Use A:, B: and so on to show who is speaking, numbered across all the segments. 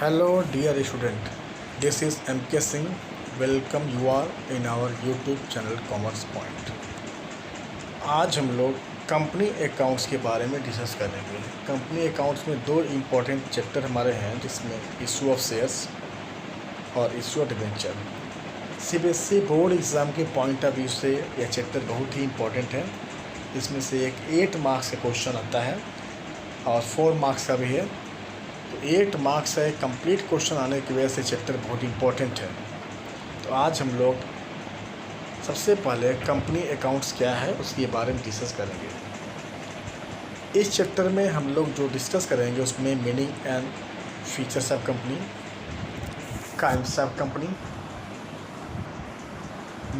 A: Hello dear student, this is MK Singh. Welcome you all in our YouTube channel Commerce Point. आज हम लोग company accounts के बारे में डिस्कस करेंगे। कंपनी अकाउंट्स में दो इम्पोर्टेंट चैप्टर हमारे हैं, जिसमें इशू ऑफ शेयर्स और issue of debenture. CBSE board exam के पॉइंट ऑफ व्यू से यह चैप्टर बहुत ही इम्पोर्टेंट है। इसमें से एक 8 मार्क्स का क्वेश्चन आता है और 4 मार्क्स का भी है। तो 8 मार्क्स है, कंप्लीट क्वेश्चन आने की वजह से चैप्टर बहुत इंपॉर्टेंट है। तो आज हम लोग सबसे पहले कंपनी अकाउंट्स क्या है उसके बारे में डिस्कस करेंगे। इस चैप्टर में हम लोग जो डिस्कस करेंगे उसमें meaning and features of company, kinds of company,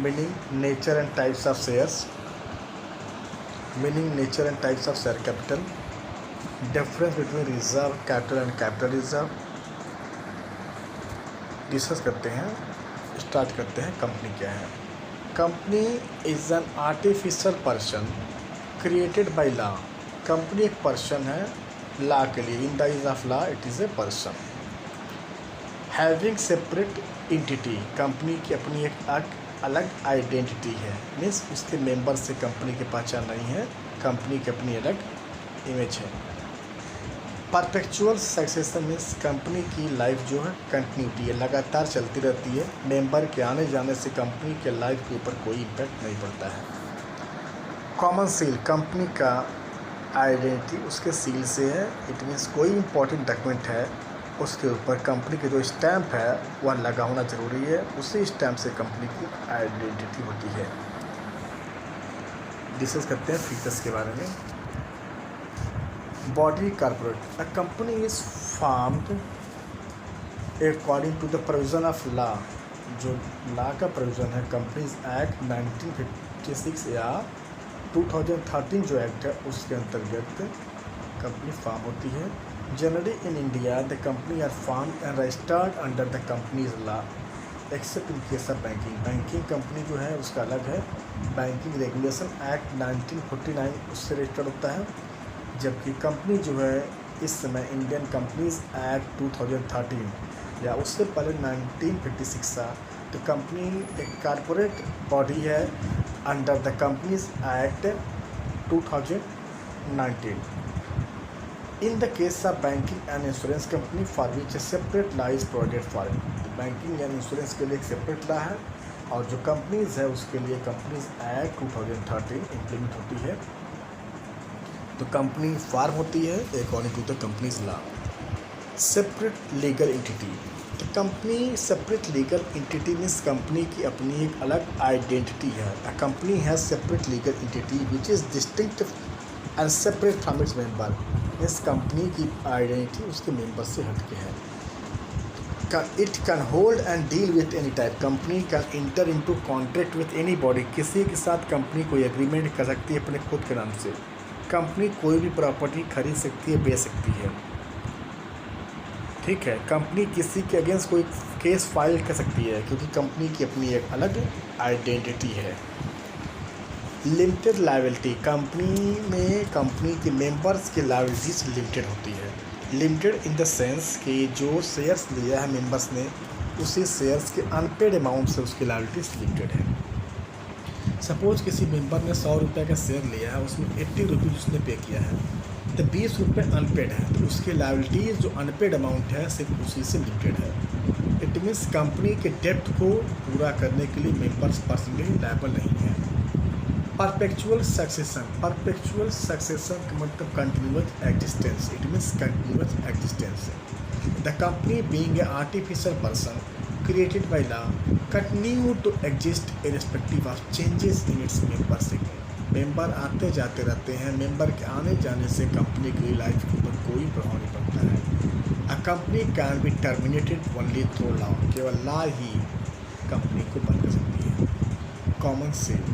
A: meaning, nature and types of shares, meaning, nature and types of share capital, difference between reserve capital and capital reserve discuss करते हैं। Start करते हैं। Company क्या है? Company is an artificial person created by law. Company एक person है law के लिए। In the age of law it is a person having separate entity. Company की अपनी एक अलग आइडेंटिटी है, मीन्स उसके मेंबर से कंपनी की पहचान नहीं है, कंपनी की अपनी अलग इमेज है। परपेचुअल सक्सेशन मीन्स कंपनी की लाइफ जो है कंटिन्यूटी है, लगातार चलती रहती है। मेंबर के आने जाने से कंपनी के लाइफ के ऊपर कोई इम्पैक्ट नहीं पड़ता है। कॉमन सील, कंपनी का आइडेंटिटी उसके सील से है। इट मीन्स कोई इंपॉर्टेंट डॉक्यूमेंट है उसके ऊपर कंपनी के जो स्टैम्प है वह लगा होना ज़रूरी है। उसी स्टैम्प से कंपनी की आइडेंटिटी होती है। डिस्कस करते हैं फीचर्स के बारे में। Body corporate, a company is formed according to the provision of law. जो लॉ का प्रोविज़न है, कंपनीज एक्ट 1956 या 2013 जो एक्ट है उसके अंतर्गत कंपनी फॉर्म होती है। Generally in India the company are form and registered under the companies law except in case of banking. Banking company जो है उसका अलग है। बैंकिंग रेगुलेशन एक्ट 1949 उससे रजिस्टर्ड होता है, जबकि कंपनी जो है इस समय इंडियन कंपनीज एक्ट 2013 या उससे पहले 1956 था। तो कंपनी एक कॉरपोरेट बॉडी है under the companies act 2019। In the case of banking and insurance company for which A separate law is provided for. Banking and insurance के लिए एक सेपरेट लॉ है और जो कंपनीज है उसके लिए कंपनीज एक्ट 2013 इम्प्लीमेंट होती है। तो कंपनी फॉर्म होती है according to the companies law. Separate legal entity, तो company separate legal entity means company की अपनी एक अलग आइडेंटिटी है। A company has separate legal entity which is distinct and separate from its member. इस company की आइडेंटिटी उसके member से हटके है। It can hold and deal with any type. Company can enter into contract with any body. किसी के साथ company कोई एग्रीमेंट कर सकती है अपने खुद के नाम से। कंपनी कोई भी प्रॉपर्टी खरीद सकती है, बेच सकती है, ठीक है। कंपनी किसी के अगेंस्ट कोई केस फाइल कर सकती है क्योंकि कंपनी की अपनी एक अलग आइडेंटिटी है। लिमिटेड लायबिलिटी, कंपनी में कंपनी के मेंबर्स की लायबिलिटीज लिमिटेड होती है। लिमिटेड इन द सेंस कि जो शेयर्स लिया है मेंबर्स ने, उसी शेयर्स के अनपेड अमाउंट से उसकी लायबिलिटीज लिमिटेड है। सपोज किसी मेंबर ने 100 रुपये का शेयर लिया है, उसमें 80 रुपीज़ उसने पे किया है, तो 20 रुपये अनपेड है, तो उसकी लायबिलिटीज जो अनपेड अमाउंट है सिर्फ उसी से लिमिटेड है। इट मीन्स कंपनी के डेप्ट को पूरा करने के लिए मेंबर्स पर्सनली लायबल नहीं है। परपेचुअल सक्सेशन, परपेचुअल सक्सेशन का मतलब continuous existence. It means continuous existence. The company being a artificial person created by law continue to exist irrespective of changes in its membership। Member आते जाते रहते हैं, member के आने जाने से कंपनी की लाइफ के ऊपर कोई प्रभाव नहीं पड़ता है। A company can be terminated only through law, केवल लॉ ही कंपनी को बंद कर सकती है। Common seal,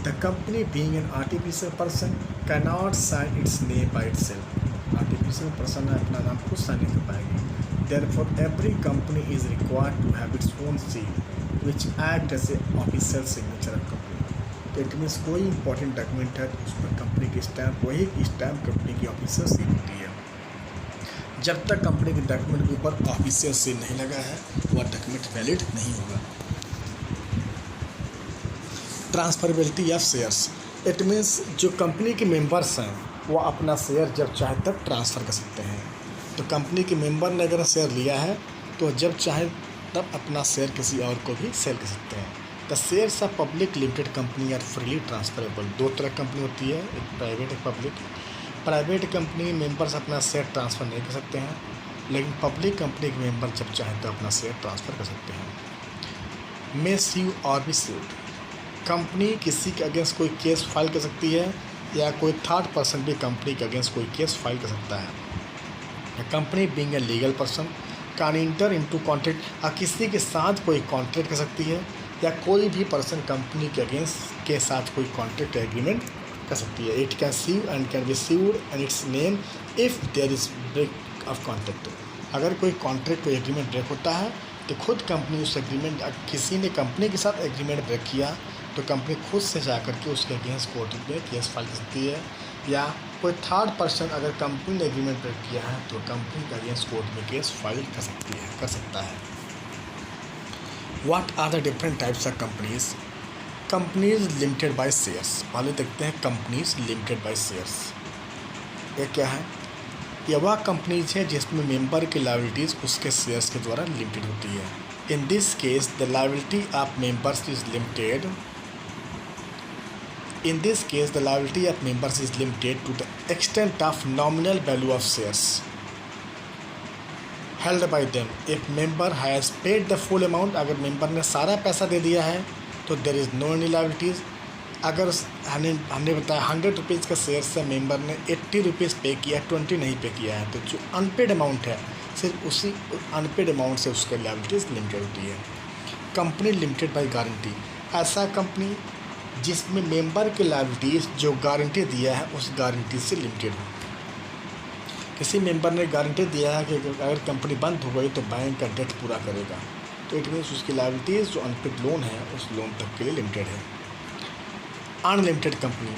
A: the company being an artificial person cannot sign its name by itself. Artificial person है, अपना नाम खुद साइन नहीं कर पाएगी। Therefore, every company is required to have its own seal, which act as a official signature of company। तो it means कोई important document है उस पर कंपनी की स्टैम्प, वही स्टैम्प कंपनी की ऑफिशियल सील होती है। जब तक कंपनी के डॉक्यूमेंट के ऊपर ऑफिशियल सील नहीं लगा है वह डॉक्यूमेंट वैलिड नहीं होगा। Transferability of shares, it means जो कंपनी के मेंबर्स हैं वो अपना शेयर जब चाहे तब ट्रांसफ़र कर सकते हैं। तो कंपनी के मेंबर ने अगर शेयर लिया है तो जब चाहे तब अपना शेयर किसी और को भी सेल कर सकते हैं। The shares of public limited company are freely transferable. दो तरह की कंपनी होती है, एक प्राइवेट एक पब्लिक। प्राइवेट कंपनी मेंबर्स अपना शेयर ट्रांसफ़र नहीं कर सकते हैं, लेकिन पब्लिक कंपनी के मेंबर जब चाहे तो अपना शेयर ट्रांसफ़र कर सकते हैं। मे स्यू और बी स्यूड, कंपनी किसी के अगेंस्ट कोई केस फाइल कर सकती है या कोई थर्ड पर्सन भी कंपनी के अगेंस्ट कोई केस फाइल कर सकता है। Company being a legal person can enter into contract, और किसी के साथ कोई कॉन्ट्रैक्ट कर सकती है या कोई भी पर्सन कंपनी के अगेंस्ट के साथ कोई कॉन्ट्रैक्ट एग्रीमेंट कर सकती है। It can sue and can be sued and its name if there is break of contract. अगर कोई कॉन्ट्रैक्ट कोई एग्रीमेंट ब्रेक होता है तो खुद कंपनी उस एग्रीमेंट, किसी ने कंपनी के साथ एग्रीमेंट ब्रेक किया तो कंपनी खुद से जा कर के उसके अगेंस्ट कोर्ट में केस फाइल कर सकती है, या कोई थर्ड पर्सन अगर कंपनी ने एग्रीमेंट ब्रेक किया है तो कंपनी के अगेंस्ट कोर्ट में केस फाइल कर सकता है। What are the different types of companies? Companies limited by shares. पहले देखते हैं कंपनीज लिमिटेड बाय शेयर्स, ये क्या है? यह वह कंपनीज है जिसमें मेंबर की लायबिलिटीज़ उसके शेयर्स के द्वारा लिमिटेड होती है। In this case the liability of members is limited. In this case, the liability of members is limited to the extent of nominal value of shares held by them. If member has paid the full amount, अगर member ने सारा पैसा दे दिया है तो there is no any liabilities। अगर हमने बताया 100 रुपीज़ का शेयर से मेंबर ने 80 रुपीज़ पे किया, 20 नहीं पे किया है, तो जो अनपेड अमाउंट है सिर्फ उसी अनपेड अमाउंट से उसका लायबिलिटीज़ लिमिटेड होती है। कंपनी लिमिटेड बाय गारंटी, ऐसा कंपनी जिसमें मेंबर के लायबिलिटीज़ जो गारंटी दिया है उस गारंटी से लिमिटेड हो। किसी मेंबर ने गारंटी दिया है कि अगर कंपनी बंद हो गई तो बैंक का डेट पूरा करेगा, तो इट मीन्स उसकी लायबिलिटीज़ जो अनपेड लोन है उस लोन तक के लिए लिमिटेड है। अनलिमिटेड कंपनी,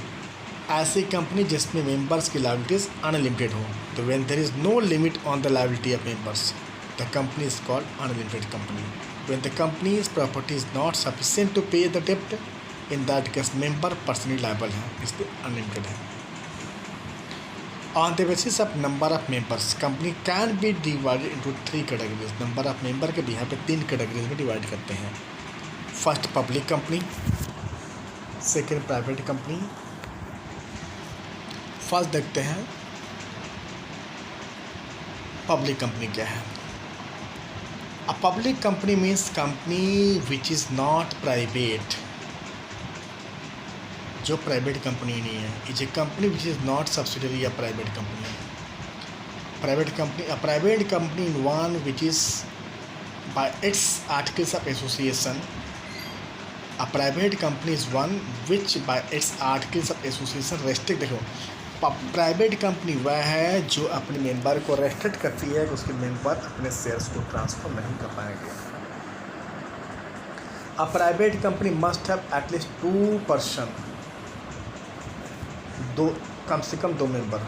A: ऐसी कंपनी जिसमें मेंबर्स की लायबिलिटीज़ अनलिमिटेड हो। तो when there is no limit on the liability of members the company is called unlimited company. When the company's property is not sufficient to pay the डेप्ट, in that case member personally liable है, इसलिए unlimited है। On the basis of number of members company can be divided into 3 categories. Number of member के बिहार पे 3 categories में divide करते हैं। First public company, second private company. First देखते हैं पब्लिक कंपनी क्या है। A public company means company which is not private, जो प्राइवेट कंपनी नहीं है। Is a company which is not subsidiary या private company. Private company, a private company in one which is bye it's articles of association. A private company is one which bye it's articles of association restrict. देखो, private company वह है जो अपने member को restrict करती है कि उसके मेंबर अपने शेयर्स को ट्रांसफर नहीं कर पाएंगे। A private company must have at least 2 person, कम से कम 2 member.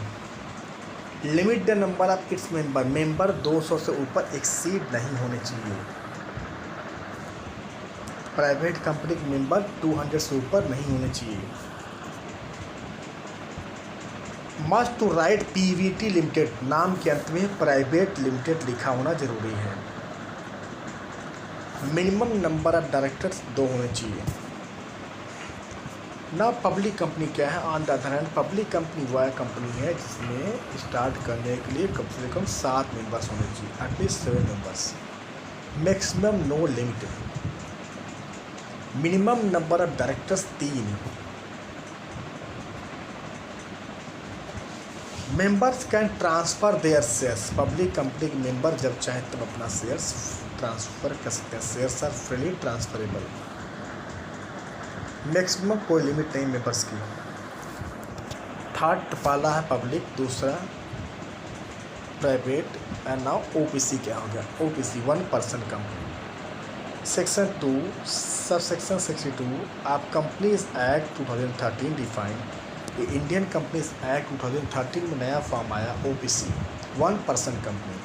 A: Limit the number of its member, member 200 से ऊपर एक्सीड नहीं होने चाहिए। प्राइवेट कंपनी के मेंबर 200 से ऊपर नहीं होने चाहिए। Must to write PVT limited, नाम के अंत में प्राइवेट लिमिटेड लिखा होना जरूरी है। मिनिमम नंबर ऑफ डायरेक्टर्स 2 होने चाहिए। ना पब्लिक कंपनी क्या है? On the other hand public company वह कंपनी है जिसमें स्टार्ट करने के लिए कम से कम 7 मेंबर्स होने चाहिए, at least 7 members. Maximum no limit. Minimum number of directors 3। Members can transfer their shares, public company के मेंबर जब चाहे तब अपना शेयर्स ट्रांसफ़र कर सकते हैं। Shares are freely transferable. Maximum कोई लिमिट नहीं मेंबर्स की। थर्ड पहला है पब्लिक, दूसरा प्राइवेट, एंड नाउ ओपीसी क्या हो गया? OPC 1 person company. Section 2 sub section 62 आप companies act 2013 define. Indian companies act 2013 में नया फॉर्म आया ओपीसी। 1% कंपनी,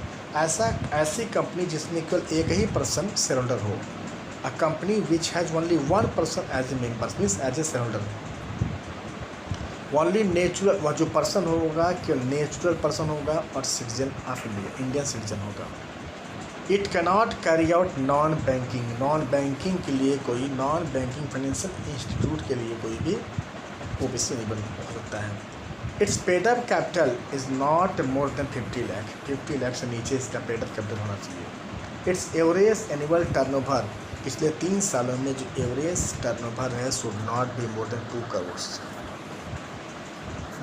A: ऐसी कंपनी जिसमें केवल एक ही पर्सन शेयर होल्डर हो। A company which has only 1% as a members means as a share holder. Only natural, वह जो पर्सन होगा केवल नेचुरल पर्सन होगा और citizen of India, Indian citizen होगा। It cannot carry out non banking के लिए कोई, नॉन बैंकिंग फाइनेंशियल इंस्टीट्यूट के लिए कोई भी ओबीसी नहीं बन सकता है। It's paid up capital is not more than 50 lakh, 50 lakh से नीचे इसका पेड अप कैपिटल होना चाहिए। इट्स एवरेज एनुअल टर्नओवर, पिछले 3 सालों में जो एवरेज टर्नओवर है should not be more than 2 crore.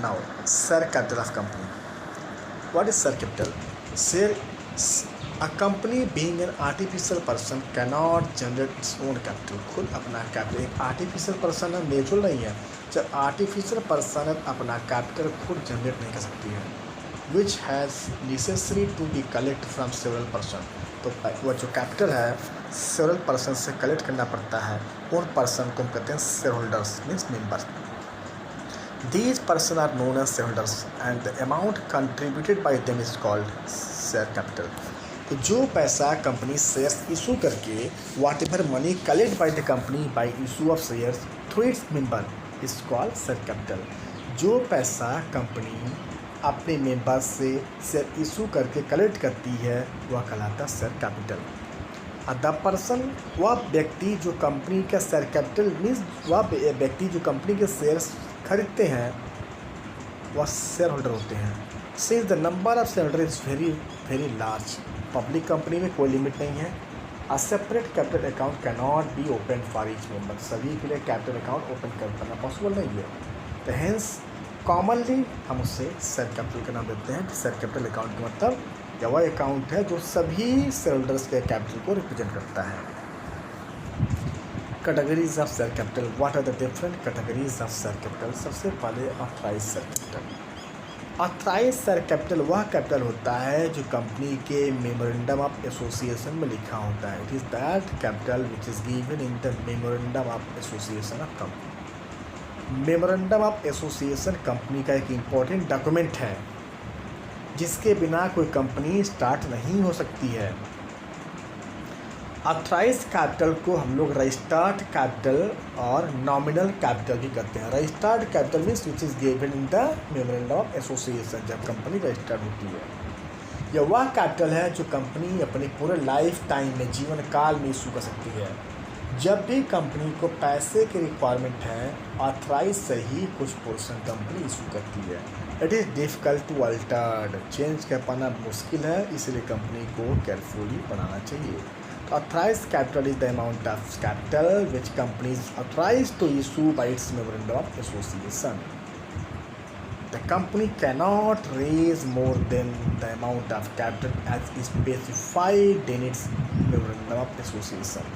A: Now share capital of company, what is share capital? Share, a company being an artificial person cannot generate its own capital, खुद अपना capital, एक artificial person है, natural नहीं है। जब artificial person है अपना capital खुद जनरेट नहीं कर सकती है। Which has necessary to be collect from several person, तो वह जो कैपिटल है सेवरल पर्सन से कलेक्ट करना पड़ता है। उन पर्सन को हम कहते हैं share holders means members. These persons are known as shareholders and the amount contributed by them is called share capital. तो जो पैसा कंपनी शेयर्स इशू करके whatever money collect by the company by issue of shares through its member is called share capital. जो पैसा company अपने member से share issue करके collect करती है वह कहलाता है शेयर कैपिटल। द पर्सन, वह व्यक्ति जो कंपनी का शेयर कैपिटल मीन्स वह व्यक्ति जो कंपनी के शेयर्स खरीदते हैं वह शेयर होल्डर होते हैं। Since the number of share holder is very large, public company में कोई लिमिट नहीं है। A separate capital account can not be open for each member, सभी के लिए कैपिटल अकाउंट ओपन करना पॉसिबल नहीं है। तो हेंस कॉमनली हम उससे शेयर कैपिटल का नाम देते हैं कि शेयर कैपिटल अकाउंट का मतलब या वह अकाउंट है जो सभी शेयर होल्डर्स के कैपिटल को रिप्रेजेंट करता है। Categories of share capital, what are the different categories of share capital? सबसे पहले authorise share capital. Authorise share capital वह कैपिटल होता है जो कंपनी के मेमोरेंडम ऑफ एसोसिएशन में लिखा होता है। It is that capital which is given in the memorandum of association of company. Memorandum of association company का एक इम्पॉर्टेंट डॉक्यूमेंट है जिसके बिना कोई कंपनी स्टार्ट नहीं हो सकती है। ऑथराइज कैपिटल को हम लोग रजिस्टर्ड कैपिटल और नॉमिनल कैपिटल भी कहते हैं। Registered capital means which is given in the memorandum of association, जब कंपनी रजिस्टर्ड होती है। यह वह कैपिटल है जो कंपनी अपने पूरे लाइफ टाइम में, जीवन काल में इशू कर सकती है। जब भी कंपनी को पैसे की रिक्वायरमेंट है ऑथराइज से ही कुछ पोर्शन कंपनी इशू करती है। It is difficult to alter, change कर पाना मुश्किल है, इसलिए कंपनी को केयरफुली बनाना चाहिए। Authorized capital is the amount of capital which company is authorized to issue by its memorandum of association. The company cannot raise more than the amount of capital as specified in its memorandum of association.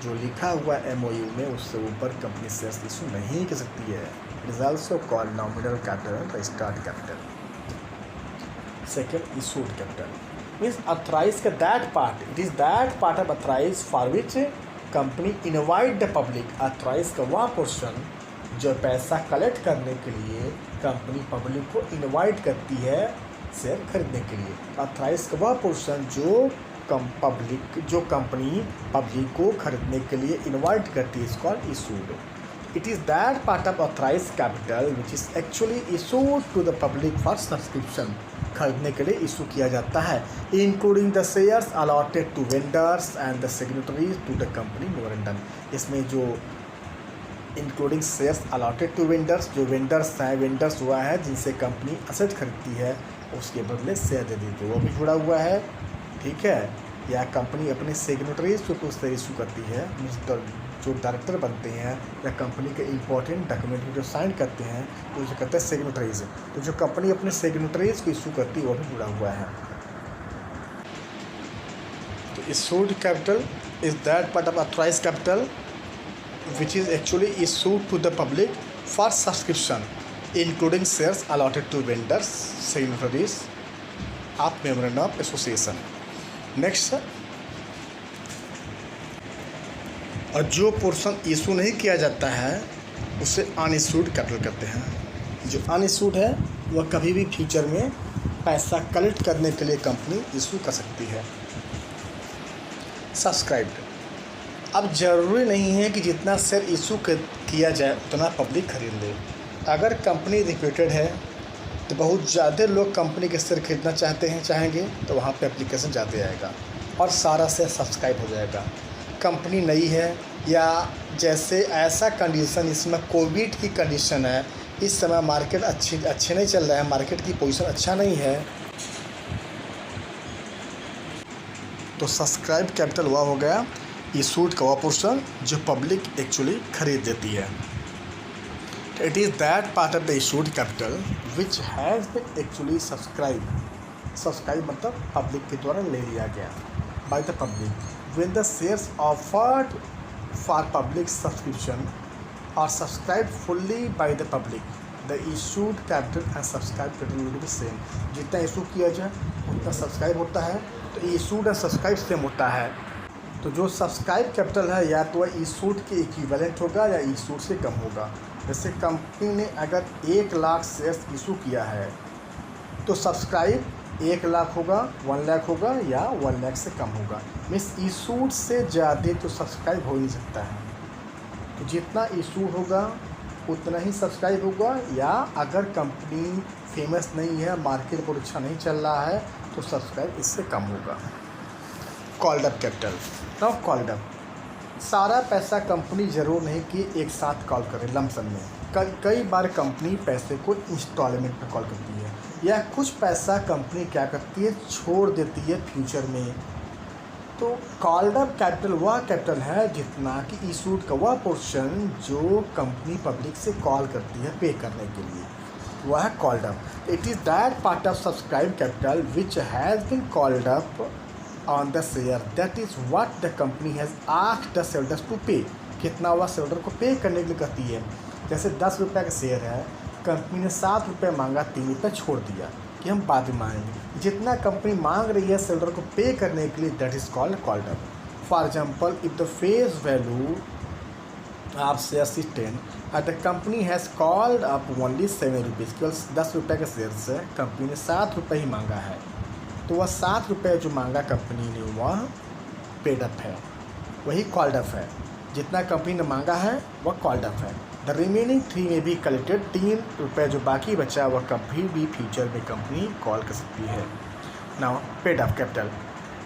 A: जो लिखा हुआ MOU में उससे ऊपर company shares issue नहीं कर सकती है। It is also called nominal capital and registered capital. Second, issued capital means authorized का that part, it is that part of authorized for which company invite the public। authorized का वह portion जो पैसा collect करने के लिए company public को invite करती है शेयर खरीदने के लिए। authorized का वह पोर्शन जो कंपनी पब्लिक को खरीदने के लिए इनवाइट करती है is called issued. It is that part of authorise capital which is actually issued to the public for subscription, खरीदने के लिए इशू किया जाता है, including the shares allotted to vendors and the signatories to the company memorandum. इसमें जो including shares allotted to vendors, जो vendors हैं, वेंडर्स हुआ है जिनसे कंपनी असेट खरीदती है उसके बदले शेयर दे देती है, वो भी जुड़ा हुआ है। ठीक है, या कंपनी अपने सिग्नेटरीज को उससे इशू करती है, जो डायरेक्टर बनते हैं या कंपनी के इंपॉर्टेंट डॉक्यूमेंट जो साइन करते हैं तो उसे कहते हैं सिग्नेटरीज। तो जो कंपनी अपने सिग्नेटरीज को इशू करती है वो भी जुड़ा हुआ है। तो issued capital is that part of authorised capital which is actually issued to the public for subscription including shares allotted to vendors signatories of memorandum of association. Next, और जो पोर्शन इशू नहीं किया जाता है उसे अनइशूड कैपिटल कहते हैं। जो अनइशूड है वह कभी भी फ्यूचर में पैसा कलेक्ट करने के लिए कंपनी इशू कर सकती है। सब्सक्राइब्ड, अब ज़रूरी नहीं है कि जितना शेयर इशू किया जाए उतना पब्लिक खरीद ले। अगर कंपनी रिप्यूटेड है तो बहुत ज़्यादा लोग कंपनी के शेयर खरीदना चाहेंगे तो वहाँ पे एप्लीकेशन जाते आएगा और सारा शेयर सब्सक्राइब हो जाएगा। कंपनी नई है या जैसे ऐसा कंडीशन, इसमें कोविड की कंडीशन है, इस समय मार्केट अच्छे नहीं चल रहा है, मार्केट की पोजीशन अच्छा नहीं है, तो सब्सक्राइब कैपिटल वह हो गया इशूड का वह पोर्शन जो पब्लिक एक्चुअली खरीद देती है। It is that part of the issued capital which has been actually subscribe मतलब पब्लिक के द्वारा ले लिया गया by the public when the shares offered for public subscription are subscribe fully by the public, the issued capital and subscribe capital will be same. जितना issue किया जाए उतना सब्सक्राइब होता है, तो इशूड और सब्सक्राइब सेम होता है। तो जो सब्सक्राइब कैपिटल है या तो वह इशूड के इक्विवेलेंट होगा या इशूड से कम होगा। जैसे कंपनी ने अगर 1 लाख शेयर्स इशू किया है तो सब्सक्राइब 1 लाख होगा, 1 लाख होगा या 1 लाख से कम होगा। मीन्स इशूड से ज़्यादा तो सब्सक्राइब हो नहीं सकता है। तो जितना इशू होगा उतना ही सब्सक्राइब होगा, या अगर कंपनी फेमस नहीं है, मार्केट बहुत अच्छा नहीं चल रहा है तो सब्सक्राइब इससे कम होगा। Called up capital, now called up, सारा पैसा कंपनी ज़रूर नहीं कि एक साथ कॉल करे लमसम में। कई बार कंपनी पैसे को इंस्टॉलमेंट में कॉल करती है, या कुछ पैसा कंपनी क्या करती है छोड़ देती है फ्यूचर में। तो कॉल्ड अप कैपिटल वह कैपिटल है जितना कि इशूड का वह पोर्शन जो कंपनी पब्लिक से कॉल करती है पे करने के लिए, वह है called up. It is that part of subscribe capital which has been called up on the share, that is what the company has asked the shareholders to pay. कितना वह शेयरहोल्डर को पे करने के लिए कहती है। जैसे 10 रुपये का शेयर है, कंपनी ने 7 रुपये मांगा, 3 रुपये छोड़ दिया कि हम बाद में मांगेंगे। जितना कंपनी मांग रही है शेयरहोल्डर को पे करने के लिए, that is called up. For example, if the face value of shares is 10 and the company has called up only 7 rupees, केवल 10 रुपये के शेयर से कंपनी ने 7 रुपये ही मांगा है, तो वह 7 रुपये जो मांगा कंपनी ने वह पेड अप है, वही कॉल्ड अप है। जितना कंपनी ने मांगा है वह कॉल्ड अप है। द रिमेनिंग 3 में भी कलेक्टेड, 3 रुपये जो बाकी बचा वह कभी भी फ्यूचर में कंपनी कॉल कर सकती है। Now paid up capital,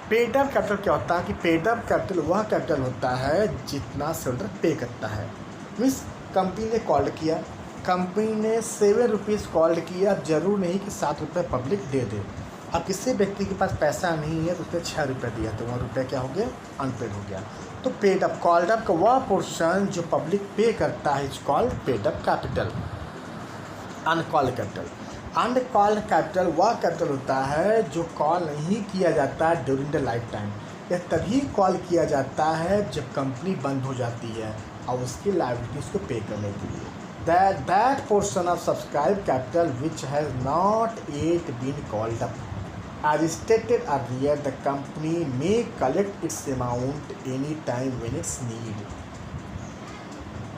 A: paid up capital क्या होता है कि पेड अप कैपिटल वह कैपिटल होता है जितना शेयरहोल्डर पे करता है। मीन्स कंपनी ने कॉल किया, कंपनी ने 7 रुपीज़ कॉल किया, अब जरूर नहीं कि 7 रुपये पब्लिक दे दे। अब किसी व्यक्ति के पास पैसा नहीं है तो उसने 6 रुपये दिया, तो 1 रुपये क्या हो गया, अनपेड हो गया। तो पेड अप, कॉल्ड अप का वह पोर्शन जो पब्लिक पे करता है is called paid up capital. Uncalled capital, uncalled capital वह कैपिटल होता है जो कॉल नहीं किया जाता है ड्यूरिंग द लाइफ टाइम। यह तभी कॉल किया जाता है जब कंपनी बंद हो जाती है और उसकी लायबिलिटीज़ को पे करने के लिए। That portion of subscribe capital which has not yet been called up, as stated earlier, the company may collect its amount any time when it's need।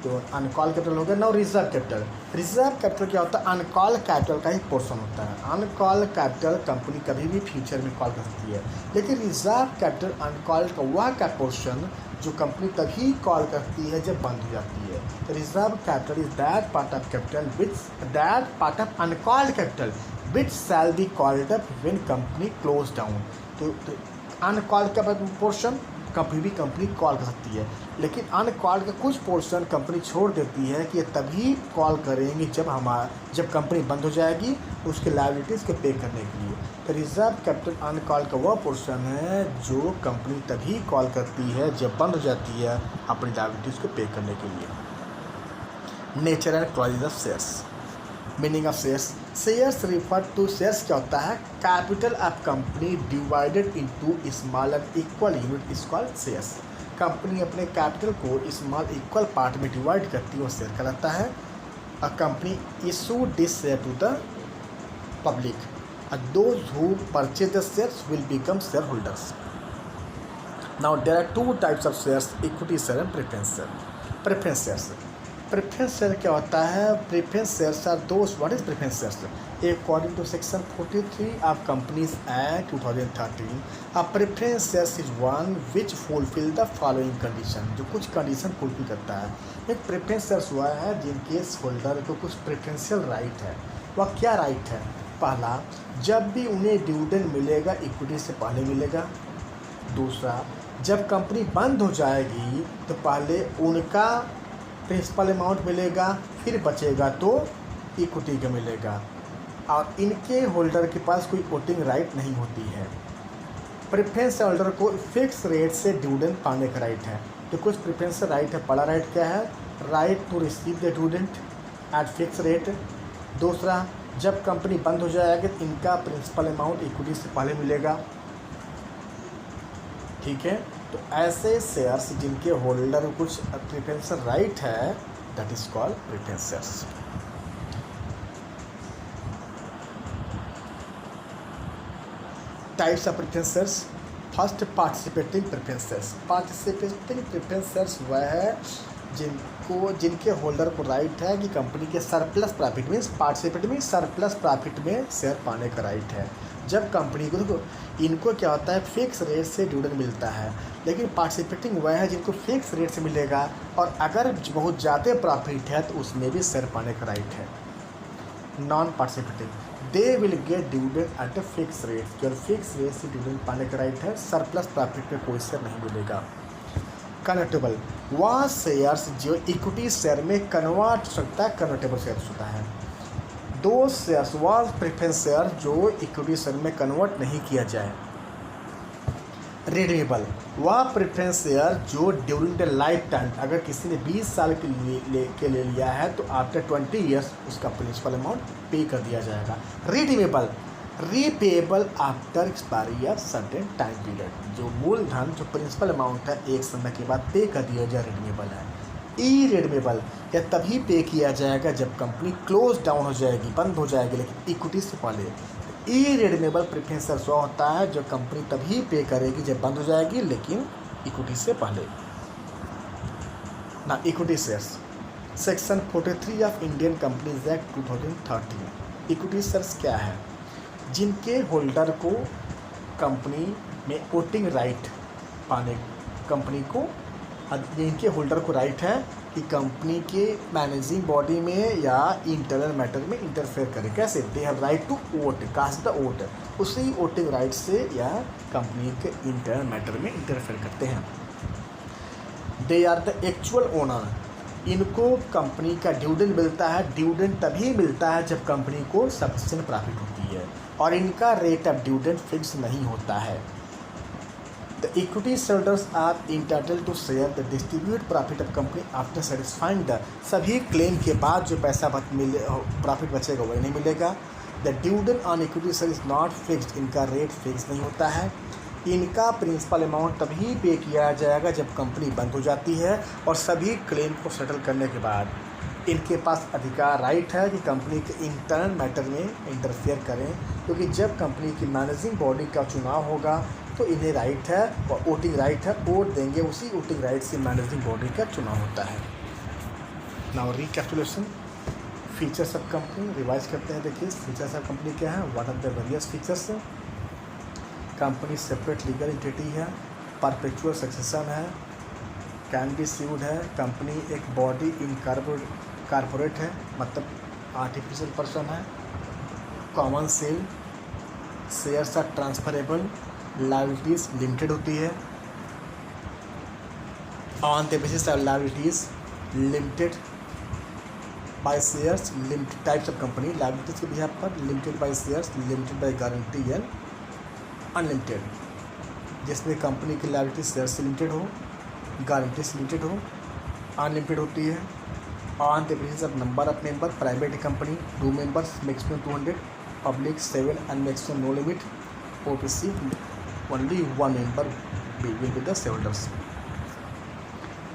A: तो अनकॉल कैपिटल हो गया। Now reserve capital, reserve capital क्या होता है, uncalled capital का ही portion होता है। Uncalled capital company कभी भी फ्यूचर में कॉल कर सकती है, लेकिन रिजर्व कैपिटल अनकॉल का वह का पोर्शन जो कंपनी तभी कॉल करती है जब बंद हो जाती है। तो reserve capital is that part of capital which that part of uncalled capital which shall be called up when company close down. तो अनकॉल्ड का पोर्शन कभी भी कंपनी कॉल कर सकती है, लेकिन अनकॉल्ड का कुछ पोर्शन कंपनी छोड़ देती है कि तभी कॉल करेंगे जब कंपनी बंद हो जाएगी उसके लायबिलिटीज़ को पे करने के लिए। तो रिजर्व कैपिटल अनकॉल्ड का वह पोर्शन है जो कंपनी तभी कॉल करती है जब बंद हो जाती है अपनी लायबिलिटीज़ को पे करने के लिए। Nature and clauses of shares, meaning of shares, shares refer to, shares क्या होता है, capital of company divided into small and equal unit is called shares. Company अपने कैपिटल को स्मॉल इक्वल पार्ट में डिवाइड करती है और शेयर कहलाता है। A company issue this share to the public, those who purchase the shares will become share holders. Now there are 2 types of shares, equity share and preference share. Preference shares, preference share क्या होता है? Preference shares are दोस्त, what is preference shares? According to section 43 of companies act 2013, a preference shares is one which fulfil the following condition, जो कुछ condition fulfil करता है। एक preference shares हुआ है जिनके होल्डर को कुछ प्रेफरेंशियल राइट है। वह क्या राइट है? पहला, जब भी उन्हें डिविडेंड मिलेगा इक्विटी से पहले मिलेगा। दूसरा, जब कंपनी बंद हो जाएगी तो पहले उनका प्रिंसिपल अमाउंट मिलेगा, फिर बचेगा तो इक्विटी का मिलेगा, और इनके होल्डर के पास कोई वोटिंग राइट नहीं होती है। प्रेफरेंस होल्डर को फिक्स रेट से डिविडेंड पाने का राइट है। तो कुछ प्रेफरेंस राइट है। पहला राइट क्या है? Right to receive the dividend at fix rate. दूसरा, जब कंपनी बंद हो जाएगी तो इनका प्रिंसिपल अमाउंट इक्विटी से पहले मिलेगा। ठीक है, तो ऐसे शेयर्स जिनके होल्डर को कुछ प्रेफरेंस राइट है, that is called preference shares. Types of preference shares. First, participating preference shares. Participating preference shares वह है जिनके होल्डर को राइट है कि कंपनी के सरप्लस प्रॉफिट में, पार्टिसिपेट में सरप्लस प्रॉफिट में शेयर पाने का राइट है। जब कंपनी को देखो, इनको क्या होता है, फिक्स रेट से डिविडेंड मिलता है, लेकिन पार्टिसिपेटिंग वह है जिनको फिक्स रेट से मिलेगा, और अगर बहुत ज़्यादा प्रॉफिट है तो उसमें भी शेयर पाने का राइट है। Non participating, they will get dividend at a fix rate, जो फिक्स रेट से डिविडेंड पाने का राइट है, सरप्लस प्रॉफिट में कोई शेयर नहीं मिलेगा। कन्वर्टेबल, वह शेयर्स जो इक्विटी शेयर में कन्वर्ट हो सकता है, कन्वर्टेबल शेयर्स होता है। दो शेयर्स वह प्रेफरेंस शेयर जो इक्विटी शेयर में कन्वर्ट नहीं किया जाए। रिडीमेबल, वह प्रेफरेंस शेयर जो ड्यूरिंग द लाइफ टाइम, अगर किसी ने 20 साल के लिए लिया है तो आफ्टर 20 ईयर्स उसका प्रिंसिपल अमाउंट पे कर दिया जाएगा। Redeemable, repayable after expiry of certain time period, जो मूलधन जो प्रिंसिपल अमाउंट है एक समय के बाद पे कर दिया जाए, रिडीमेबल है। इरिडीमेबल, या तभी पे किया जाएगा जब कंपनी क्लोज डाउन हो जाएगी, बंद हो जाएगी, लेकिन इक्विटी से पहले। इरिडीमेबल प्रेफरेंस शेयर वह होता है जो कंपनी तभी पे करेगी जब बंद हो जाएगी, लेकिन इक्विटी से पहले ना। Equity shares, section 43 of Indian companies act 2013। Equity shares क्या है? जिनके होल्डर को कंपनी में वोटिंग राइट पाने, कंपनी को, जिनके होल्डर को राइट है कि कंपनी के मैनेजिंग बॉडी में या इंटरनल मैटर में इंटरफेयर करें। कैसे? They have right to vote, cast the vote, उसी वोटिंग राइट से या कंपनी के इंटरनल मैटर में इंटरफेयर करते हैं। They are the actual owner, इनको कंपनी का डिविडेंड मिलता है। डिविडेंड तभी मिलता है जब कंपनी को सफिशिएंट प्रॉफिट होती है, और इनका रेट ऑफ डिविडेंड फिक्स नहीं होता है। The equity shareholders are entitled to share the distribute profit of company after satisfying the, सभी क्लेम के बाद जो पैसा प्रॉफिट बचेगा वही नहीं मिलेगा। The dividend on equity share is not fixed, इनका रेट फिक्स नहीं होता है। इनका प्रिंसिपल अमाउंट तभी पे किया जाएगा जब कंपनी बंद हो जाती है, और सभी क्लेम को सेटल करने के बाद इनके पास अधिकार राइट है कि कंपनी के इंटरनल मैटर में इंटरफेयर करें, क्योंकि जब कंपनी की मैनेजिंग बॉडी का चुनाव होगा तो इन्हें राइट है, और वोटिंग राइट है, वोट देंगे, उसी वोटिंग राइट से मैनेजिंग बॉडी का चुनाव होता है। Now recapitulation, features of company revise करते हैं। देखिए फीचर्स ऑफ कंपनी क्या है, what are the various features. Company separate legal entity है, परपेचुअल सक्सेशन है, कैन बी स्यूड है, कंपनी एक बॉडी इन कारपोरेट है, मतलब आर्टिफिशियल पर्सन है, common seal, shares are transferable, liabilities limited होती है, on the basis of liabilities limited by shares, limited types of company, liabilities के behalf पर limited by shares, limited by guarantee and unlimited, जिसमें company की liability share से limited हो, guarantee से limited हो, अनलिमिटेड होती है। On the basis of number of member, private company 2 members, maximum 200, public 7 and maximum no limit, OPC only 1 member will be the shareholders.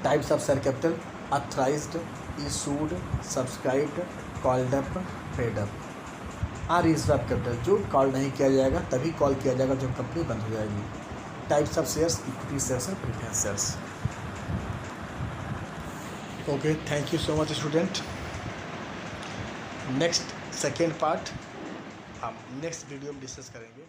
A: Types of share capital, authorized, issued, subscribed, called up, paid up. Reserve capital, जो call नहीं किया जाएगा तभी call किया जाएगा जब company बंद हो जाएगी। Types of shares, equity shares और preference shares. Okay, thank you so much student. Next second part हम नेक्स्ट वीडियो में डिस्कस करेंगे।